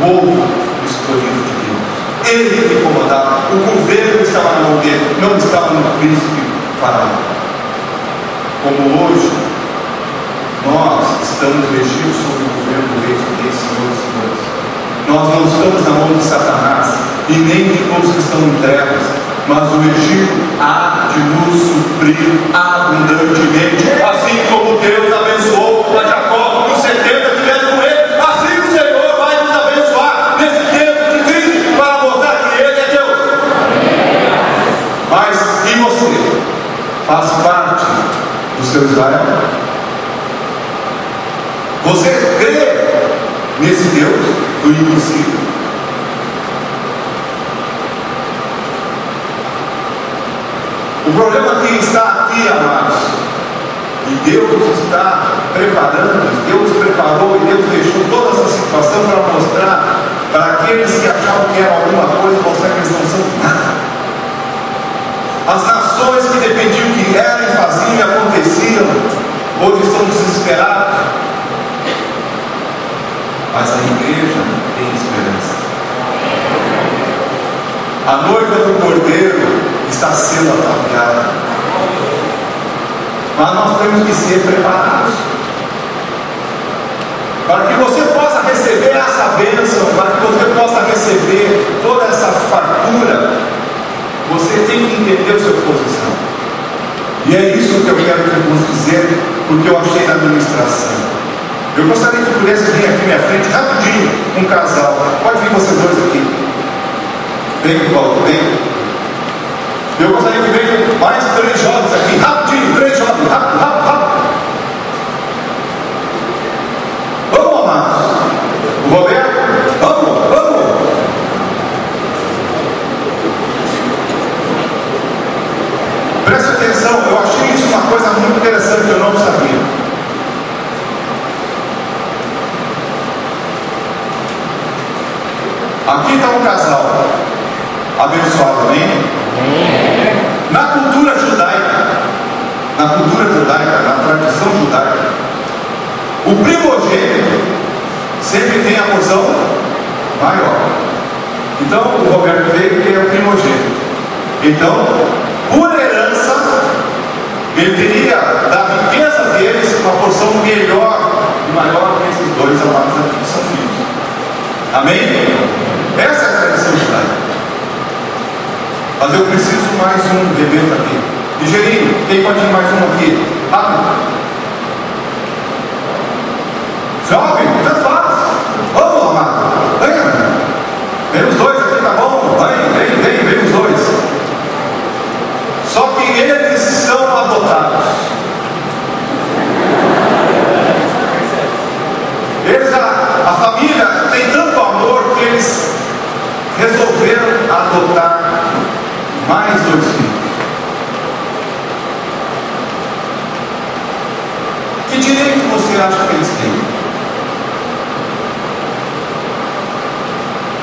povo escolhido de Deus. Ele que comandava. O governo estava na mão dele, não estava no príncipe Faraó. Como hoje, nós estamos regidos sob o governo do Rei dos Reis, Senhor dos Senhores. Nós não estamos na mão de Satanás e nem de todos que estão em trevas, mas o Egito há de nos suprir abundantemente, assim como Deus abençoou a Jacó nos 70 que vieram com ele. Assim o Senhor vai nos abençoar nesse tempo de crise para mostrar que Ele é Deus. Mas e você? Faz parte do seu Israel? Você crê nesse Deus do impossível? O problema que está aqui, amados, e Deus está preparando, Deus preparou e Deus deixou toda essa situação para mostrar para aqueles que achavam que era alguma coisa, mostrar que eles não são nada. As nações que dependiam que eram e faziam e aconteciam, hoje estão desesperados. Mas a igreja tem esperança. A noiva do Cordeiro está sendo ataviada. Mas nós temos que ser preparados para que você possa receber essa bênção, para que você possa receber toda essa fartura. Você tem que entender a sua posição. E é isso que eu quero que eu possa dizer, porque eu achei na administração. Eu gostaria que pudesse vir aqui na minha frente rapidinho um casal. Pode vir vocês dois aqui. Vem, Paulo, vem. Eu gostaria que venham mais 3 jovens aqui. Rapidinho, 3 jovens. Rápido, rápido, rápido. Vamos, amados. O Roberto, vamos, vamos. Preste atenção, eu achei isso uma coisa muito interessante que eu não sabia. Aqui está um casal abençoado, amém? Na cultura judaica, na tradição judaica, o primogênito sempre tem a porção maior. Então o Roberto veio que é o primogênito. Então, por herança, ele teria da riqueza deles uma porção melhor e maior que esses dois amados aqui que são filhos. Amém? Essa é a tradição judaica. Mas eu preciso mais um evento aqui. Ligeirinho, quem pode ir mais um aqui? Rápido. Jovem, tanto faz. Vamos, amado. Venha. Vem os dois aqui, tá bom? Vem os dois. Só que eles são adotados. A família tem tanto amor que eles resolveram adotar mais 2 filhos. Que direito você acha que eles têm?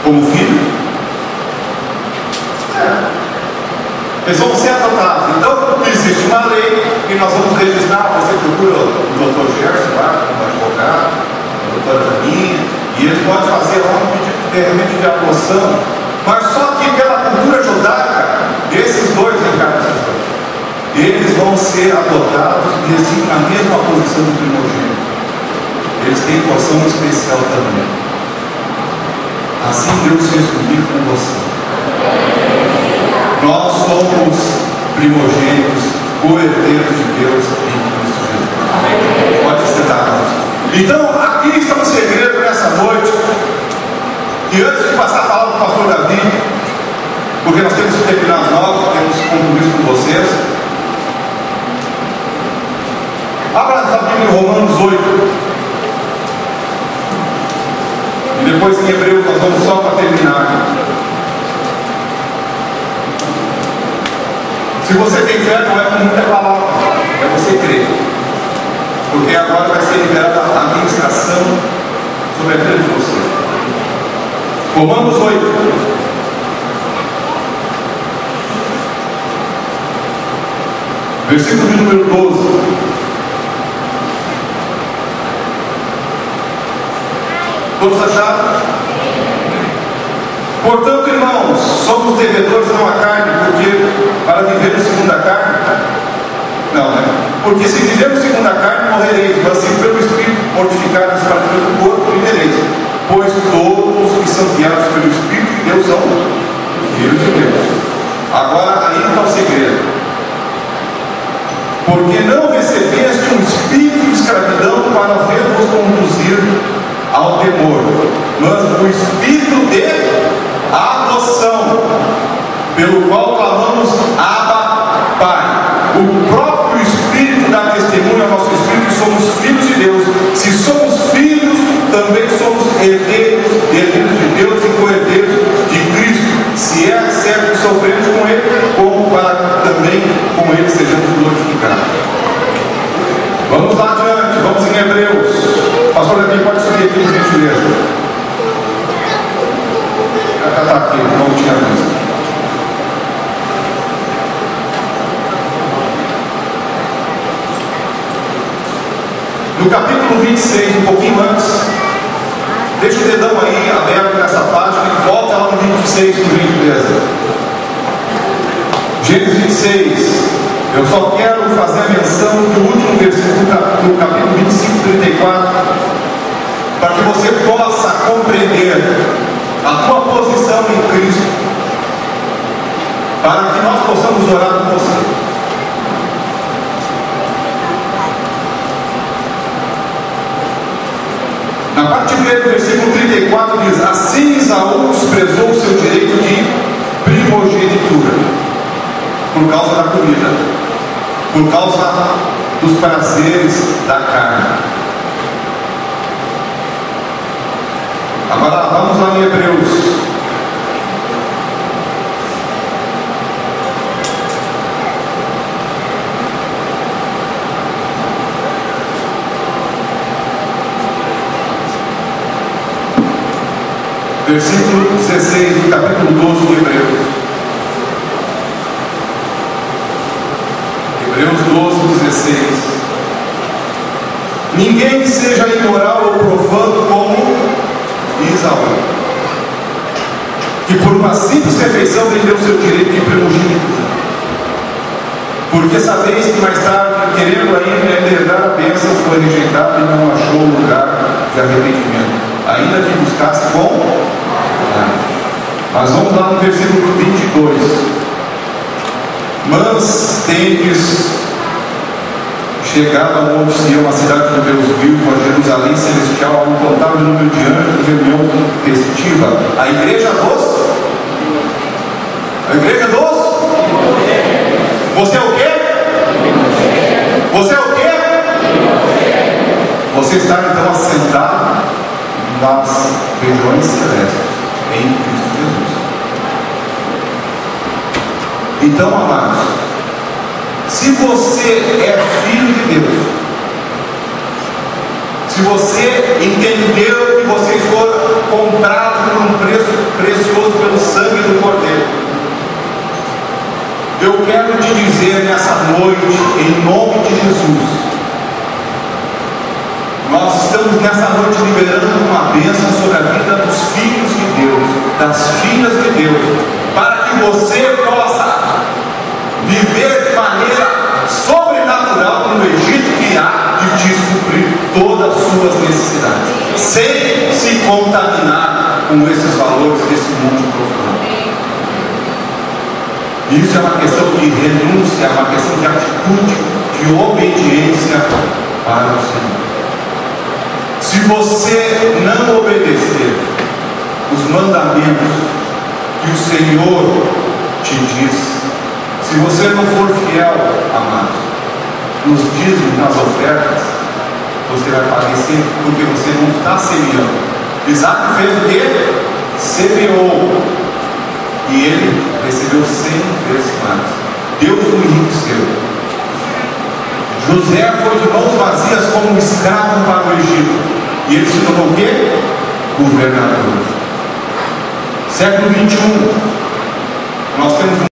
Como filho? Eles vão ser adotados. Então, existe uma lei que nós vamos registrar. Você procura o Dr. Gerson lá, como advogado, a doutora Janinha, e eles podem fazer lá um pedido de adoção. Mas só que pela cultura judaica, esses dois encarnados, eles vão ser adotados e assim na mesma posição do primogênito. Eles têm porção especial também. Assim Deus fez comigo com você. Nós somos primogênitos, co-herdeiros de Deus em Cristo Jesus. Pode sentar. Então, aqui está um segredo nessa noite. E antes de passar a palavra para o pastor Davi, porque nós temos que terminar às 9, temos compromisso com vocês. Abra a Bíblia em Romanos 8. E depois em Hebreus nós vamos só para terminar. Se você tem fé, não é com muita palavra, é você crer. Porque agora vai ser liberada a administração sobre a vida de você. Romanos 8. Versículo de número 12. Todos acharam? Portanto, irmãos, somos devedores não à carne, porque para vivermos segundo a carne, não, né? Porque se vivermos segundo a carne, morrereis, mas se pelo Espírito mortificados para o corpo, vivereis. Pois todos os que são guiados pelo Espírito de Deus são filhos de Deus. Agora, aí está o segredo. Porque não recebeste um espírito de escravidão para vos conduzir ao temor, mas o espírito de adoção, pelo qual clamamos Abba, Pai. O próprio Espírito dá testemunho ao nosso espírito que somos filhos de Deus. Se somos filhos, também somos herdeiros de Deus e co-herdeiros de Cristo. Se é certo que sofremos com Ele, como para que também com Ele sejamos glorificados. Vamos lá adiante, vamos em Hebreus. Pastor Davi, pode subir aqui, por gentileza. Está aqui, não tinha visto. No capítulo 26, um pouquinho antes, deixa o dedão aí aberto nessa página e volta lá no 26, por gentileza. Gênesis 26. Eu só quero fazer a menção do último versículo do capítulo 25, 34, para que você possa compreender a tua posição em Cristo, para que nós possamos orar com você. Na parte B do versículo 34 diz: assim Esaú desprezou o seu direito de primogenitura, por causa da comida, por causa dos prazeres da carne. Agora vamos lá em Hebreus. Versículo 16 do capítulo 12 de Hebreus. Hebreus 12, 16. Ninguém seja imoral ou profano como Esaú, que por uma simples refeição vendeu seu direito de primogenitura. Porque sabeis que mais tarde, querendo ainda herdar a bênção, foi rejeitado e não achou lugar de arrependimento, ainda que buscasse com. Mas vamos lá no versículo 22. Mas tendes chegado ao Monte Sião, a cidade do Deus vivo, a Jerusalém celestial, a um incontável número de anjos, reunião festiva, a igreja dos. Você é o quê? Você é o quê? Você está então assentado nas regiões celestes em Cristo Jesus. Então, amados, se você é filho de Deus, se você entendeu que você foi comprado por um preço precioso pelo sangue do Cordeiro, eu quero te dizer nessa noite, em nome de Jesus, nós estamos nessa noite liberando uma bênção sobre a vida dos filhos de Deus, das filhas de Deus, para que você possa viver de maneira sobrenatural no Egito que há e te suprir todas as suas necessidades, sem se contaminar com esses valores desse mundo profano. Isso é uma questão de renúncia, é uma questão de atitude, de obediência para o Senhor. Se você não obedecer os mandamentos que o Senhor te diz, se você não for fiel, amado, nos dízimos, nas ofertas, você vai padecer, porque você não está semeando. Isaac fez o quê? Semeou, e ele recebeu 100 vezes mais. Deus o enriqueceu. José foi de mãos vazias como um escravo para o Egito, e ele se tornou o quê? Governador. Século 21, nós temos